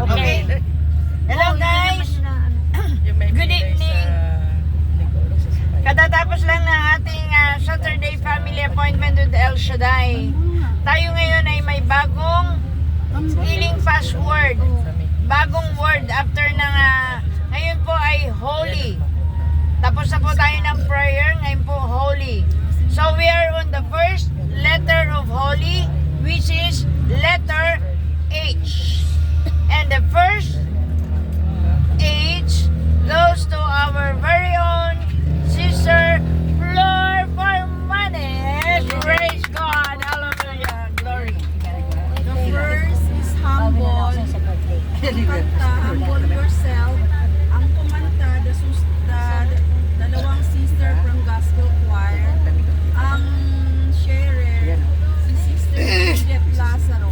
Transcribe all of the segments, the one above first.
Okay. Hello guys. Good evening. Katatapos lang ng ating Saturday family appointment with El Shaddai. Tayo ngayon ay may bagong healing password. Bagong word after ng ngayon po ay holy. Tapos na po tayo ng prayer, ngayon po holy. So we are on the first letter of holy, which is letter H. And the first H goes to our very own sister Flor Formanes. Praise God. Hallelujah. Glory. The first is humble. Kanta, humble yourself. Ang kumanta, the dalawang sister from gospel choir. Ang sharer, si Sister Jeff Lazaro.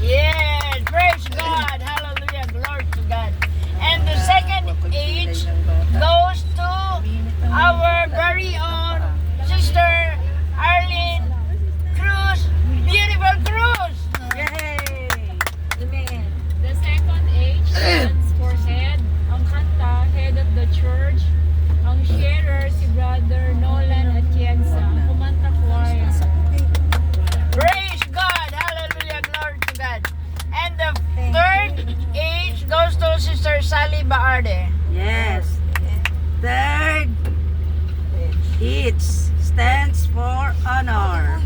Yes. Praise God. Hallelujah. Glory to God. And the second H goes to our very own sister Arlene Cruz. Beautiful Cruz. Yay! Amen. The second H stands for head. Ang kanta, head of the church. Ang sharer, si Brother Nolan Atienza. Kumanta choir. Praise God. Hallelujah. Glory to God. And the third H goes to Sister Sally Baarde. Yes. Third, H stands for honor.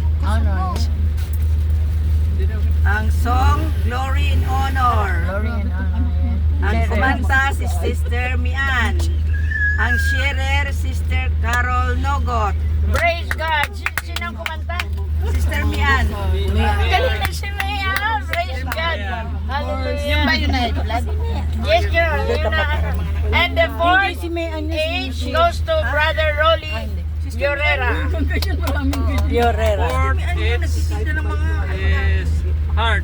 Ang song, Glory in Honor. Glory and honor. Ang kumanta, si Sister Mian. Ang sharer, Sister Carol Nogot. Praise God. Sinong kumanta? Sister Mian. Ang galing na si Maya. Praise God. Hallelujah. Yung ba yun na Yes, girl. Yun na. And the fourth H goes to Brother Rolly Llorera. Llorera. Fourth is heart.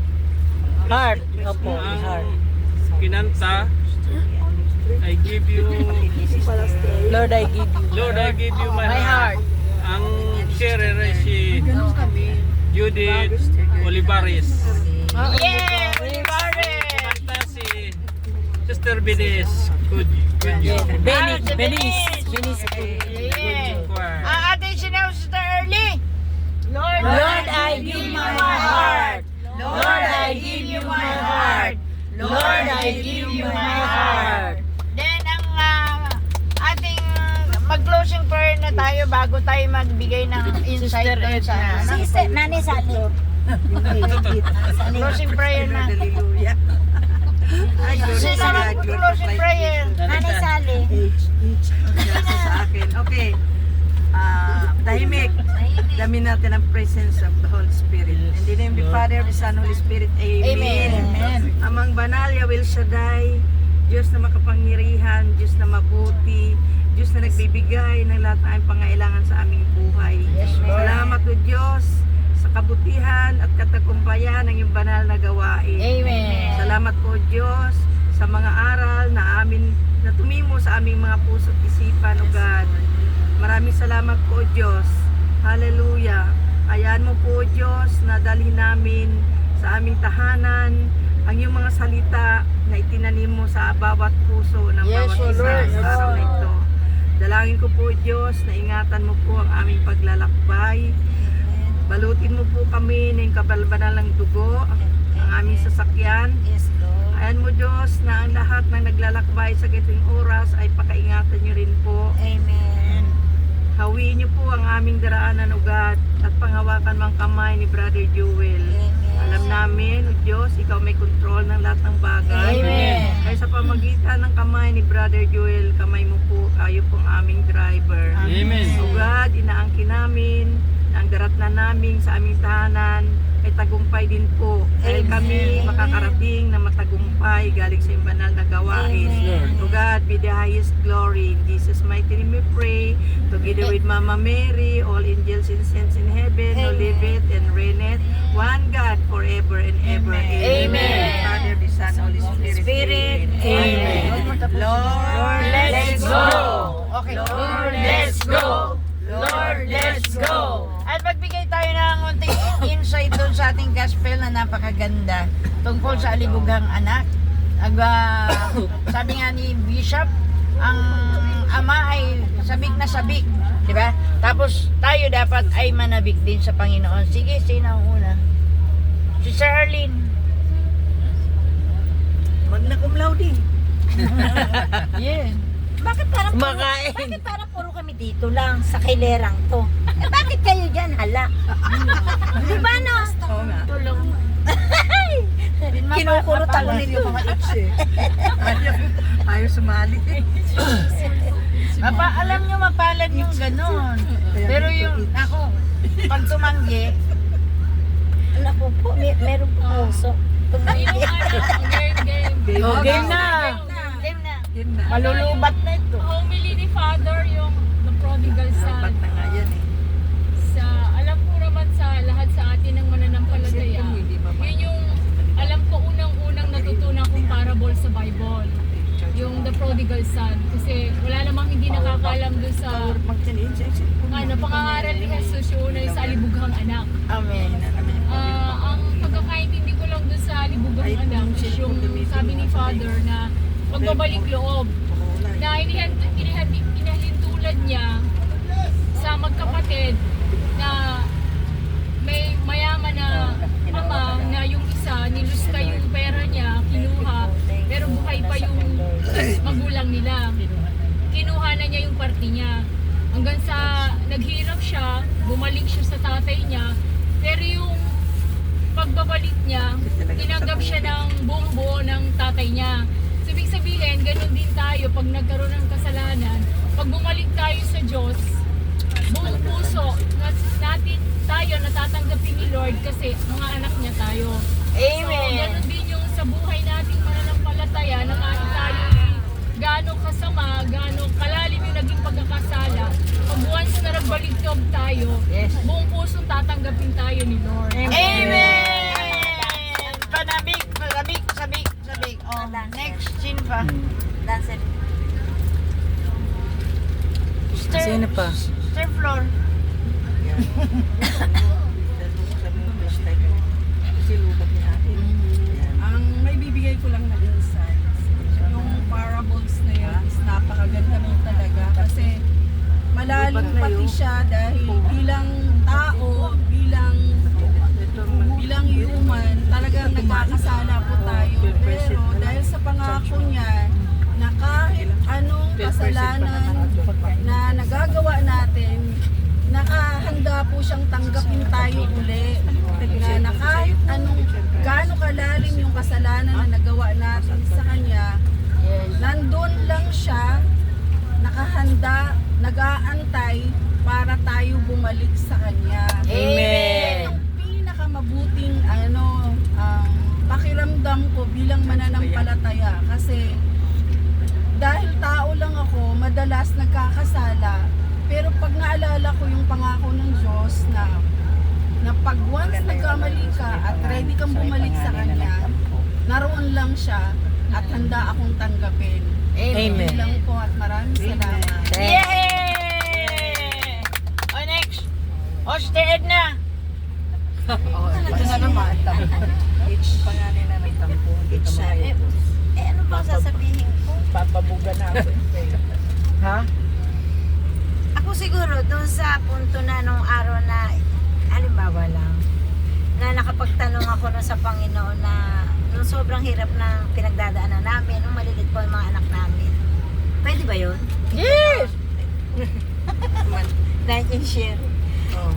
Heart. Opo, Ang heart. kinanta, I give you, Lord, I give you. Lord, I give you my My heart. Ang sharer ay si Judith Olivares. Yeah, Olivares. Kumanta si Sister Benes. Good you. Benis. Yeah. Choir. Ang ating sinaw, Sister Early. Lord, I give you my heart. Lord, I give you my heart. Lord, I give you my heart. Then, ang ating mag-closing prayer na tayo bago tayo magbigay ng insight doon sa Sister, Nani Sally. closing prayer na. Hallelujah. Ay, glory Sino to ang God. closing prayer? Nani Sally. Sa akin. Okay. Tahimik. Damin natin ang presence of the Holy Spirit. In the name of the Father, the Son, Holy Spirit. Amen. Amen. Amang banal, Yahweh Shaddai, Diyos na makapangyarihan, Diyos na mabuti, Diyos na nagbibigay ng lahat ng aming pangailangan sa aming buhay. Salamat o Diyos sa kabutihan at katagumpayan ng iyong banal na gawain. Amen. Salamat po Diyos sa mga aral na tumimo sa aming mga puso at isipan, O God. Maraming salamat po Diyos. Hallelujah. Ayan mo po Diyos na dalhin namin sa aming tahanan ang iyong mga salita na itinanim mo sa bawat puso ng Yes, bawat O isa Lord. sa araw na ito. Dalangin ko po Diyos na ingatan mo po ang aming paglalakbay. Balutin mo po kami ng kabalbanal ng dugo, ang aming sasakyan. Yes, Lord. Ayan mo Diyos na ang lahat ng naglalakbay sa gitong oras ay pakaingatan niyo rin po. Amen. Hawiin niyo po ang aming daraanan, O God, at panghawakan mo ang kamay ni Brother Jewel. Amen. Alam namin, O Diyos, Ikaw may control ng lahat ng bagay. Amen. Kaya sa pamagitan ng kamay ni Brother Jewel, kamay mo po, kayo pong aming driver. Amen. O God, inaangkin namin na ang daratnan namin sa aming tahanan ay tagumpay din po. Dahil kami makakarating na matagumpay galing sa iyong banal na gawain. To God be the highest glory. In Jesus' mighty name we pray. Together with Mama Mary, all angels and saints in heaven, who live it and reign it, one God forever and ever. Amen. Father, the Son, Holy Spirit. Amen. Lord, Let's go. Okay. Lord, let's go. Lord, let's go. At magbigay tayo ng unting insight doon sa ating gospel na napakaganda tungkol sa alibugang anak. sabi nga ni Bishop, ang ama ay sabik na sabik, di ba? Tapos tayo dapat ay manabik din sa Panginoon. Sige, sino ang una? Si Sir Arlene. Magna cum laude. Yeah. Bakit parang Kumakain. bakit parang puro kami dito lang sa kilerang to? Eh bakit kayo dyan? Hala. Di ba no? Oo nga. Tulong. Kinukurot ako Papagunin yung mga itch eh. Ayaw sumali. Alam nyo, mapalad yung ganon. Pero yung, ako, pag tumanggi, Naku po, meron po puso. Game, game. oh, game na. Game na. Yun na. Malulubat na ito. Homily ni Father yung the prodigal son. Ba't na nga yan eh. Sa alam ko naman sa lahat sa atin ng mananampalataya. Yun yung alam ko unang-unang natutunan kong parable sa Bible. Yung the prodigal son. Kasi wala namang hindi nakakaalam dun sa pangangaral ni Jesus yung una yung sa alibughang anak. Amen. Ang pagkakaintindi ko lang dun sa alibughang anak is yung sabi ni Father na pagbabalik loob na inahintulad niya sa magkapatid na may mayaman na ama na yung isa nilusta yung pera niya, kinuha, pero buhay pa yung magulang nila. Kinuha na niya yung parte niya. Hanggang sa naghirap siya, bumalik siya sa tatay niya, pero yung pagbabalik niya, tinanggap siya ng buong buo ng tatay niya. So, ibig sabihin, ganun din tayo pag nagkaroon ng kasalanan. Pag bumalik tayo sa Diyos, buong puso natin tayo natatanggapin ni Lord kasi mga anak niya tayo. Amen. So, ganun din yung sa buhay nating mananampalataya na kahit tayo gano'ng kasama, gano'ng kalalim yung naging pagkakasala. Pag once na nagbalik loob tayo, Yes. buong pusong tatanggapin tayo ni Lord. Amen! Panabik, sabik. Oh, next, sin pa. Dancer. Sino pa? Sir Flor. Ang may bibigay ko lang na insights, yung parables na yun is napakaganda mo talaga kasi malalim pati siya dahil bilang tao, bilang human, talagang nagkakasala po tayo. Pero dahil sa pangako niya na kahit anong kasalanan na nagagawa natin, nakahanda po siyang tanggapin tayo uli. Na kahit anong gaano kalalim yung kasalanan na nagawa natin sa Kanya, nandun lang siya, nakahanda, nag-aantay para tayo bumalik sa Kanya. Amen. Ang pinakamabuting pakiramdam ko bilang mananampalataya kasi dahil tao lang ako, madalas nagkakasala, pero pag naalala ko yung pangako ng Diyos na pag once nagkamali ka at ready kang bumalik sa Kanya, naroon lang siya at handa akong tanggapin. Amen. Yun lang po at maraming salamat. Yay! O, next. O, Sister Edna. Ito na naman. Itch pangalan na ng tampo. It's ano bang sasabihin ko? Papabuga natin. Ha? Ako siguro doon sa punto na nung araw na halimbawa lang na nakapagtanong ako nun sa Panginoon na nung sobrang hirap na pinagdadaanan namin, nung malilit po yung mga anak namin. Pwede ba yun? Yes! Dahil in-share.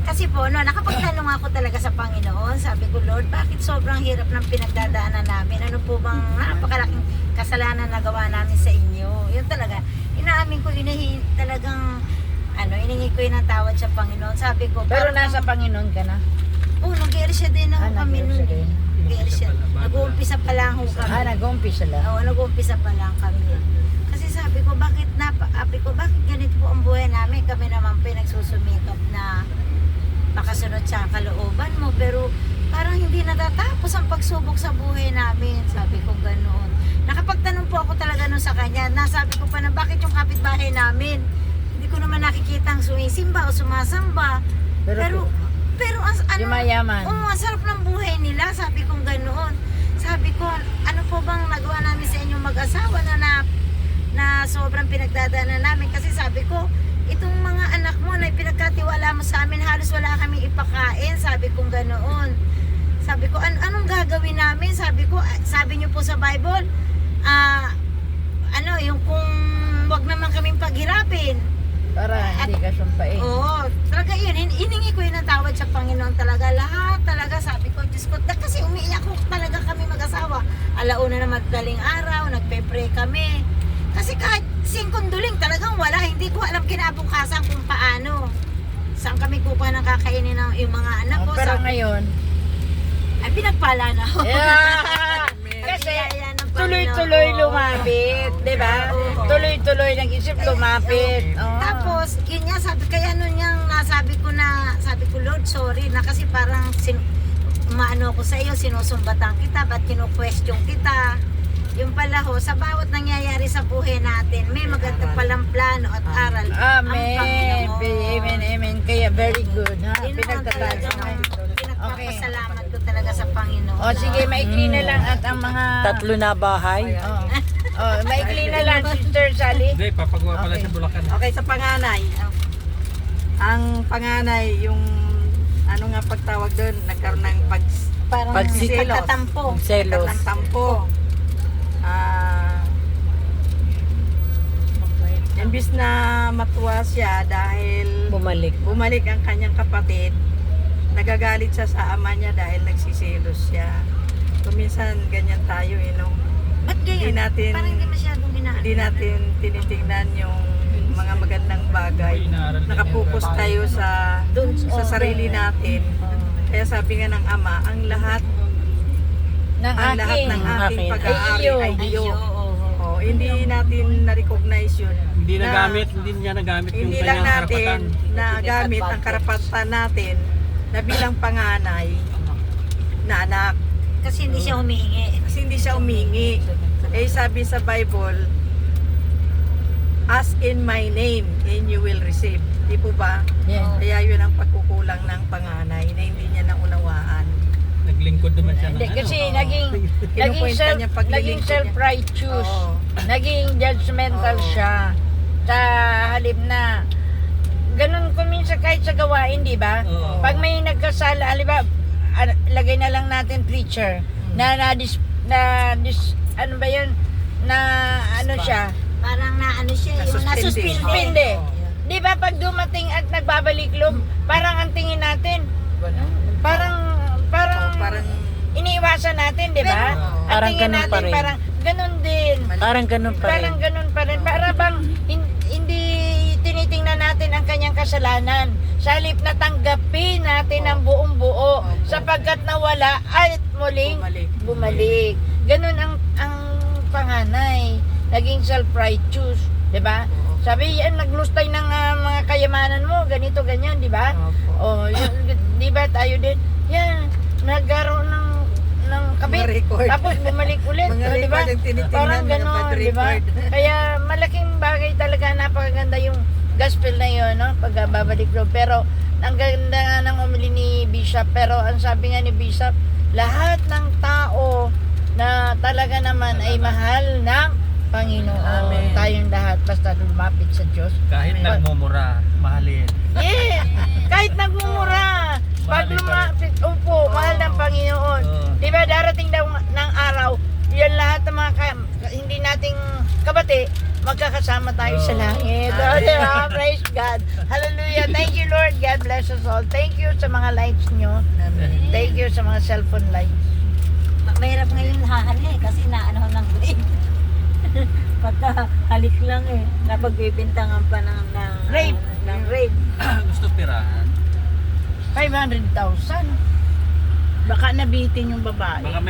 Kasi po, no, nakapagtanong ako talaga sa Panginoon. Sabi ko, Lord, bakit sobrang hirap ng pinagdadaanan namin? Ano po bang napakalaking kasalanan na gawa namin sa inyo? Yun talaga. Inaamin ko, talagang iningi ko yun ng tawad sa Panginoon. Sabi ko, Pero parang- nasa Panginoon ka na? Oo, nag-iirsya din ako kami nag-iirsya nun. din. Nag-iirsya. Nag-uumpisa pa lang ho kami. Nag-umpisa lang. Oo, nag-uumpisa pa lang kami. Kasi sabi ko, bakit ganito po ang buhay namin? Kami naman pinagsusumikap na makasunod sa kalooban mo. Pero parang hindi natatapos ang pagsubok sa buhay namin. Sabi ko ganoon. Nakapagtanong po ako talaga nun sa kanya. Nasabi ko pa na bakit yung kapitbahay namin? Hindi ko naman nakikita ang sumisimba o sumasamba. Pero Yung mayaman. Oo, ang sarap ng buhay nila. Sabi kong ganoon. Sabi ko, ano po bang nagawa namin sa sobrang pinagdadaanan namin. Kasi sabi ko, itong mga anak mo na pinagkatiwala mo sa amin, halos wala kami ipakain. Sabi ko ganoon. Sabi ko, anong gagawin namin? Sabi ko, sabi niyo po sa Bible, yung kung wag naman kaming paghirapin. Para hindi ka sumpain. Oo, talaga yun. Hiningi ko yun ng tawad sa Panginoon talaga. Lahat talaga, sabi ko, Diyos ko, kasi umiiyak ko talaga kami mag-asawa. Alauna na madaling araw, nagpe-pray kami. Kasi kahit singkunduling talagang wala, hindi ko alam kinabukasan kung paano. Saan kami kukuha ng kakainin ng yung mga anak ko. Pero Sabi- ngayon, ay, pinagpala na ako. yeah, kasi tuloy-tuloy lumapit, di ba? Tuloy-tuloy nag-isip lumapit. Oo. Tapos, yun nga, kaya nun yung sabi ko, Lord, sorry, na kasi parang umaano ko sa iyo, sinusumbatan kita, ba't kinu-question kita? Yung pala ho, sa bawat nangyayari sa buhay natin, may maganda palang plano at aral. ang Amen. Panginoon. Amen, amen. Kaya very good, ha? Yun ang talaga, Pinagtatalo. pinagpapasalamat ko talaga sa Panginoon. O sige, maikli na lang at ang mga... Tatlo na bahay. Maikli na lang, Sister Sally. Hindi, papagawa pala Okay. sa Bulacan. Okay, sa panganay. Ang panganay, yung ano nga pagtawag doon, nagkaroon ng Parang Pagsilos. pagtatampo. Selos. ng tampo. Imbis na matuwa siya dahil bumalik ang kanyang kapatid, nagagalit siya sa ama niya dahil nagsiselos siya. Kuminsan ganyan tayo, no? Ba't Hindi ganyan? natin Parang hindi masyadong inaano. hindi natin tinitingnan yung mga magandang bagay. Nakapokus tayo sa sarili natin. Kaya sabi nga ng ama, ang lahat ng aking pag-aari ay iyo. Oh, hindi natin na-recognize yun. Hindi niya nagamit yung Hindi lang kanyang natin karapatan. nagamit ang karapatan natin na bilang panganay na anak. Kasi hindi siya humihingi. Kasi hindi siya umingi. Eh sabi sa Bible, ask in my name and you will receive. Di po ba? Yeah. Kaya yun ang pagkukulang ng panganay na hindi niya naunawaan. Naglingkod naman siya ng Hindi, kasi naging Kinukwenta niya paglilingkod niya. self-righteous. Oo. Naging judgmental Oo. siya. Sa halip na ganun ko minsan kahit sa gawain, di ba? Oo. Pag may nagkasala, halimbawa, lagay na lang natin preacher ano ba yun? Na ano siya? Parang na ano siya, yung Nasuspindi. Suspinde. Di ba pag dumating at nagbabalik loob, parang ang tingin natin, parang Parang iniiwasan natin, di ba? Pero, Ang parang tingin ganun pa natin, rin. parang ganun din. Parang ganun Parang ganun pa rin. Para bang hindi tinitingnan natin ang kanyang kasalanan. Sa halip na tanggapin natin ang buong buo. Sapagkat nawala at muling bumalik. Ganun ang panganay. Naging self-righteous. Diba? Sabi yan, naglustay ng mga kayamanan mo. Ganito, ganyan. Diba? O, diba tayo din? Yan. Nagkaroon ng kabit. Mga record. Tapos bumalik ulit. Mga O, diba? record ang tinitingnan, Parang mga ganon, bad di ba? record. Kaya malaking bagay talaga, napakaganda yung gospel na yun, no? Pagbabalik loob. Pero ang ganda nga ng umili ni Bishop. Pero ang sabi nga ni Bishop, lahat ng tao na talaga naman ay mahal ng Panginoon. Amen. Tayong lahat basta lumapit sa Diyos. Kahit Amen. nagmumura, mahalin. Yes! Kahit nagmumura. Pag Mahalin pa rin. lumapit, upo, mahal ng Panginoon. Oo. Di ba darating daw ng araw, yan lahat ng mga hindi nating kabati, magkakasama tayo sa langit. Oh, di ba? Praise God. Hallelujah. Thank you, Lord. God bless us all. Thank you sa mga lights nyo. Thank you sa mga cellphone lights. Mahirap ngayon hahali kasi naano ng grade. Pagka halik lang napagbibintangan pa ng Rape. ng rape. Gusto pirahan. 500,000. Baka nabitin yung babae. Baka may